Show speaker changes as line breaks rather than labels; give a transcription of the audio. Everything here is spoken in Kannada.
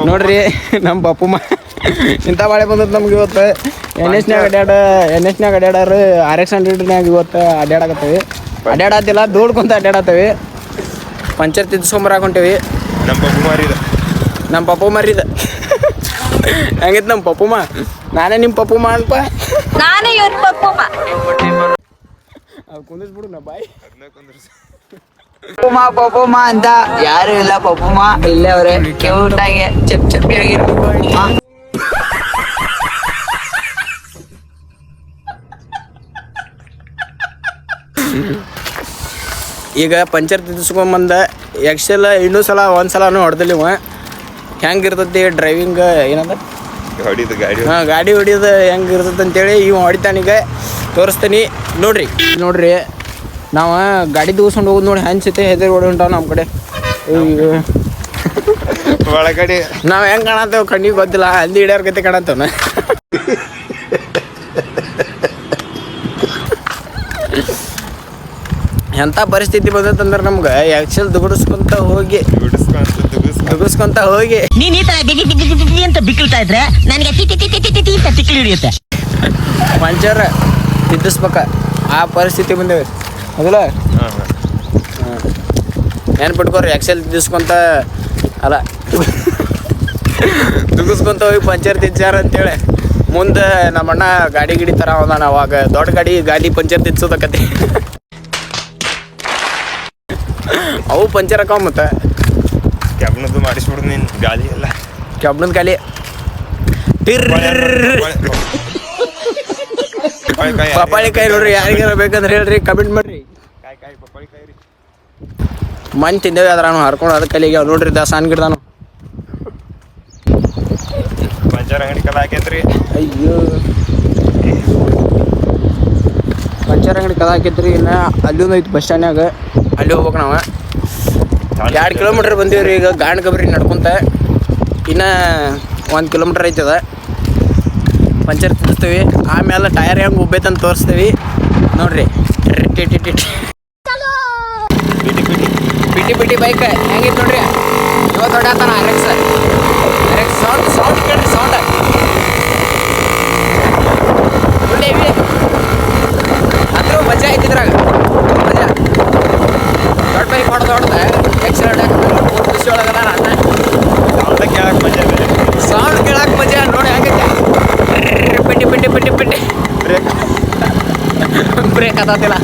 ನೋಡ್ರಿ ನಮ್ಮ ಪಪ್ಪಮ್ಮ ಇಂಥ ಮಳೆ ಬಂದದ್ದು ನಮ್ಗೆ ಇವತ್ತು ಎನ್ ಎಸ್ನಾಗ ಅಡ್ಯಾಡಾರು RX-100ನ್ಯಾಗ ಇವತ್ತು ಅಡ್ಯಾಡಕತ್ತೇವಿ. ಅಡ್ಯಾಡತ್ತಿಲ್ಲ ದೂಡ್ಕೊಂತ ಅಡ್ಯಾಡತ್ತೇವಿ. ಪಂಚರ್ ತಿದ್ಸ್ಕೊಂಬರಾಕ್ ಹೊಂಟೇವಿ. ನಮ್ಮ ಪಪ್ಪು ಮರಿದ ಹೆಂಗಿತ್ತು ನಮ್ಮ ಪಪ್ಪಮ್ಮ? ನಾನೇ ನಿಮ್ಮ ಪಪ್ಪಮ್ಮ ಅಲ್ಪ.
ನಾನೇ ಇವ್ರ ಪಪ್ಪಮ್ಮ.
ಅದು ಕುಂದಿಸ್ಬಿಡು ನಾ ಬಾಯ್.
ಪಪ್ಪಮ್ಮ ಅಂತ ಯಾರು ಇಲ್ಲ. ಪಪ್ಪಮ್ಮ ಇಲ್ಲೇ ಅವ್ರೆ ಕ್ಯೂಟ್ ಆಗಿ ಚಪ್ಪಿ ಆಗಿರ್ಬೇಕು.
ಈಗ ಪಂಚರ್ ತಿದ್ಸ್ಕೊಂಬಂದ ಎಕ್ಸೆಲ್ ಇನ್ನೂ ಸಲ ಒಂದ್ಸಲನೂ ಹೊಡೆದಿಲ್ಲ ಇವ. ಹೆಂಗಿರ್ತೈತಿ ಡ್ರೈವಿಂಗ್ ಏನಂದ ಗಾಡಿ ಹೊಡಿಯೋದು ಹೆಂಗೆ ಇರ್ತೈತೆ ಅಂತೇಳಿ ಇವ ಹೊಡಿತಾನೀಗ ತೋರಿಸ್ತೀನಿ. ನೋಡ್ರಿ ನಾವು ಗಾಡಿ ತೂಸ್ಕೊಂಡು ಹೋಗೋದು ನೋಡಿ ಹಂಚತೆ ಹೆದರಿ ಹೊಡಿ ಹೊಂಟಾವ ನಮ್ಮ ಕಡೆ. ಒಳಗಡೆ ನಾವು ಹೆಂಗೆ ಕಾಣತ್ತೇವೆ ಕಣ್ಣಿಗೆ ಗೊತ್ತಿಲ್ಲ, ಹಂದಿ ಹಿಡಿಯೋರ್ ಗತಿ ಕಾಣತ್ತವನ. ಎಂಥ ಪರಿಸ್ಥಿತಿ ಬಂದೈತಂದ್ರೆ ನಮ್ಗೆ ಎಕ್ಸೆಲ್ ದುಗುಡಿಸ್ಕೊಂತ ಹೋಗಿ
ನೀನ್ ಈ ತರ ಅಂತ ಬಿಕ್ಕಳ್ತಾ ಇದ್ರೆ ನನಗೆ ತಿಕ್ಕಿ ಹಿಡಿಯುತ್ತೆ.
ಪಂಚರ್ ತಿದ್ದಿಸ್ಬೇಕ ಆ ಪರಿಸ್ಥಿತಿ ಬಂದೇವೆ ಹೌದಲ್ಲ. ನೆನ್ಪಿಟ್ಕೋರಿ ಎಕ್ಸೆಲ್ ತಿದ್ದಿಸ್ಕೊಂತ ಅಲ್ಲ ದುಗಿಸ್ಕೊಂತ ಹೋಗಿ ಪಂಚರ್ ತಿದ್ದಾರ ಅಂತೇಳಿ ಮುಂದೆ ನಮ್ಮಣ್ಣ ಗಾಡಿ ಗಿಡಿ ಥರ ಅವದಾನ. ಅವಾಗ ದೊಡ್ಡ ಗಾಡಿ ಪಂಚರ್ ತಿದ್ಸೋದಕ್ಕತಿ ಅವು ಪಂಚರ್ ಹಾಕವ. ಮತ್ತೆ
ಕೆಬ್ಬನದ್ದು ಮಾಡಿಸ್ಬಿಡು ನೀನು ಗಾಲಿ ಎಲ್ಲ.
ಕೆಬ್ಬನದ ಗಾಲಿ ಪಪ್ಪಾಳಿ ಕಾಯಿ ನೋಡ್ರಿ. ಯಾರಿಗಾರ ಬೇಕಂದ್ರೆ ಹೇಳ್ರಿ, ಕಮೆಂಟ್ ಮಾಡ್ರಿ. ಮನ್ ತಿಂದೇವಿ ಅದ್ರ ನಾವು ಹರ್ಕೊಂಡು ಅದಕ್ಕೆ ಕಲಿಗೆ ನೋಡ್ರಿ ದಾಸಾನ್ ಗಿಡ್ದಾನು.
ಪಂಚರ್ ಅಂಗಡಿ ಕದ ಹಾಕೈತ್ರಿ.
ಅಯ್ಯೋ ಪಂಚರ್ ಅಂಗಡಿ ಕದ ಹಾಕೈತ್ರಿ. ಇನ್ನು ಅಲ್ಲಿ ಒಂದು ಐತಿ ಬಸ್ ಸ್ಟ್ಯಾಂಡ್ನಾಗ, ಅಲ್ಲಿ ಹೋಗ್ಬೇಕು ನಾವು. 2 ಕಿಲೋಮೀಟ್ರ್ ಬಂದೀವಿ ರೀ ಈಗ ಗಾಣ ಗಬ್ರಿ ನಡ್ಕೊಂತ. ಇನ್ನು 1 ಕಿಲೋಮೀಟ್ರ್ ಐತದ. ಪಂಚರ್ ತಿನ್ನಿಸ್ತೀವಿ, ಆಮೇಲೆ ಟಯರ್ ಹೆಂಗೆ ಉಬ್ಬೈತಂತ ತೋರಿಸ್ತೀವಿ ನೋಡ್ರಿ. ಪಿಟಿ ಬೈಕ್ ಹೆಂಗಿತ್ತು ನೋಡ್ರಿ. ಇವತ್ತು ಹೊಡ್ಯಾತಾನ RX ಸೌಂಡ್ ಕೇಳ್ರಿ. ಸೌಂಡ್ ಅಂದ್ರೂ ಮಜಾ ಐತಿದ್ರಾಗ. ಮಜಾ ದೊಡ್ಡ ಬೈಕ್ ಹೊಡೆದ ಎಕ್ಸಲ್ ಖುಷಿ ಒಳಗದ ಅಣ್ಣ. ಸೌಂಡ್ ಕೇಳಕ್ಕೆ ಮಜಾ ನೋಡಿ ಹೆಂಗೈತೆ. PT break ಹತ್ತತಿಲ್ಲ.